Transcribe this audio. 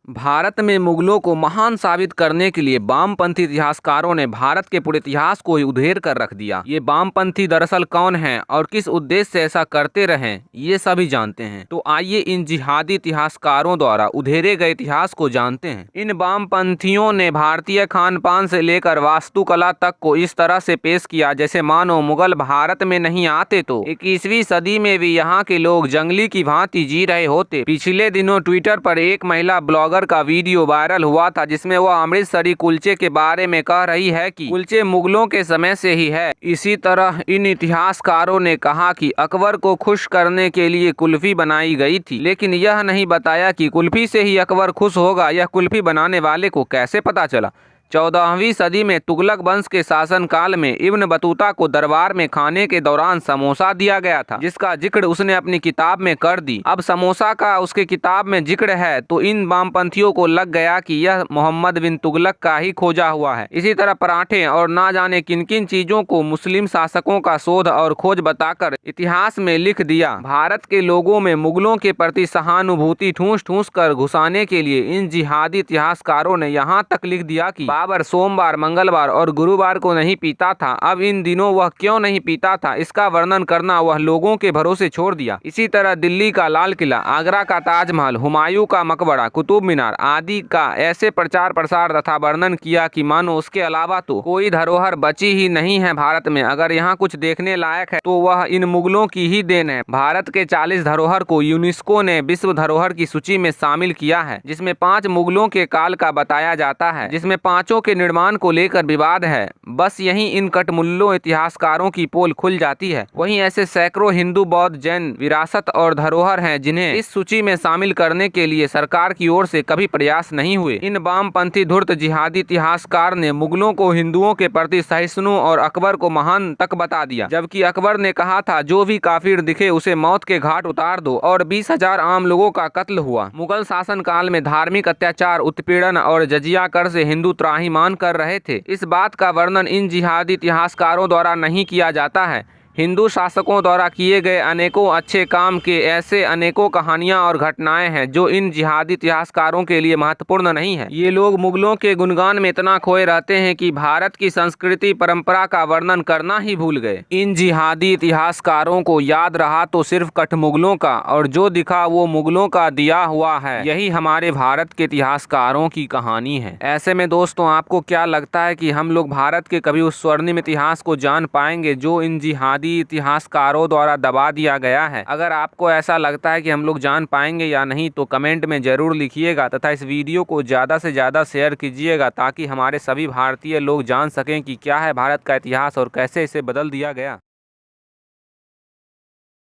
भारत में मुगलों को महान साबित करने के लिए वामपंथी इतिहासकारों ने भारत के पूरे इतिहास को ही उधेड़ कर रख दिया। ये वामपंथी दरअसल कौन हैं और किस उद्देश्य से ऐसा करते रहे, ये सभी जानते हैं। तो आइए इन जिहादी इतिहासकारों द्वारा उधेड़े गए इतिहास को जानते हैं। इन वामपंथियों ने भारतीय खान पान से लेकर वास्तुकला तक को इस तरह से पेश किया जैसे मानो मुगल भारत में नहीं आते तो 21वीं सदी में भी यहाँ के लोग जंगली की भांति जी रहे होते। पिछले दिनों ट्विटर पर एक महिला ब्लॉगर का वीडियो वायरल हुआ था जिसमें वह अमृतसरी कुलचे के बारे में कह रही है कि कुलचे मुगलों के समय से ही है। इसी तरह इन इतिहासकारों ने कहा कि अकबर को खुश करने के लिए कुल्फी बनाई गई थी, लेकिन यह नहीं बताया कि कुल्फी से ही अकबर खुश होगा। यह कुल्फी बनाने वाले को कैसे पता चला? 14वीं सदी में तुगलक वंश के शासनकाल में इब्न बतूता को दरबार में खाने के दौरान समोसा दिया गया था, जिसका जिक्र उसने अपनी किताब में कर दी। अब समोसा का उसके किताब में जिक्र है तो इन वामपंथियों को लग गया कि यह मोहम्मद बिन तुगलक का ही खोजा हुआ है। इसी तरह पराठे और ना जाने किन किन चीजों को मुस्लिम शासकों का शोध और खोज बताकर इतिहास में लिख दिया। भारत के लोगों में मुगलों के प्रति सहानुभूति ठूस ठूस कर घुसाने के लिए इन जिहादी इतिहासकारों ने यहाँ तक लिख दिया कि बाबर सोमवार, मंगलवार और गुरुवार को नहीं पीता था। अब इन दिनों वह क्यों नहीं पीता था, इसका वर्णन करना वह लोगों के भरोसे छोड़ दिया। इसी तरह दिल्ली का लाल किला, आगरा का ताजमहल, हुमायूं का मकबरा, कुतुब मीनार आदि का ऐसे प्रचार प्रसार तथा वर्णन किया कि मानो उसके अलावा तो कोई धरोहर बची ही नहीं है भारत में। अगर यहाँ कुछ देखने लायक है तो वह इन मुगलों की ही देन है। भारत के 40 धरोहर को यूनेस्को ने विश्व धरोहर की सूची में शामिल किया है, जिसमें 5 मुगलों के काल का बताया जाता है, जिसमें 5 के निर्माण को लेकर विवाद है। बस यहीं इन कटमुल्लों इतिहासकारों की पोल खुल जाती है। वहीं ऐसे सैकड़ों हिंदू, बौद्ध, जैन विरासत और धरोहर हैं जिन्हें इस सूची में शामिल करने के लिए सरकार की ओर से कभी प्रयास नहीं हुए। इन वामपंथी धूर्त जिहादी इतिहासकार ने मुगलों को हिंदुओं के प्रति सहिष्णु और अकबर को महान तक बता दिया, जबकि अकबर ने कहा था जो भी काफिर दिखे उसे मौत के घाट उतार दो, और 20,000 आम लोगों का कत्ल हुआ। मुगल शासन काल में धार्मिक अत्याचार, उत्पीड़न और जजिया कर से हिंदू त्राहिमाम कर रहे थे। इस बात का वर्णन इन जिहादी इतिहासकारों द्वारा नहीं किया जाता है। हिंदू शासकों द्वारा किए गए अनेकों अच्छे काम के ऐसे अनेकों कहानियां और घटनाएं हैं जो इन जिहादी इतिहासकारों के लिए महत्वपूर्ण नहीं है। ये लोग मुगलों के गुणगान में इतना खोए रहते हैं कि भारत की संस्कृति परंपरा का वर्णन करना ही भूल गए। इन जिहादी इतिहासकारों को याद रहा तो सिर्फ कठमुगलों का, और जो दिखा वो मुगलों का दिया हुआ है। यही हमारे भारत के इतिहासकारों की कहानी है। ऐसे में दोस्तों, आपको क्या लगता है कि हम लोग भारत के कभी उस स्वर्णिम इतिहास को जान पाएंगे जो इन जिहादी इतिहासकारों द्वारा दबा दिया गया है? अगर आपको ऐसा लगता है कि हम लोग जान पाएंगे या नहीं तो कमेंट में जरूर लिखिएगा, तथा इस वीडियो को ज़्यादा से ज़्यादा शेयर कीजिएगा ताकि हमारे सभी भारतीय लोग जान सकें कि क्या है भारत का इतिहास और कैसे इसे बदल दिया गया।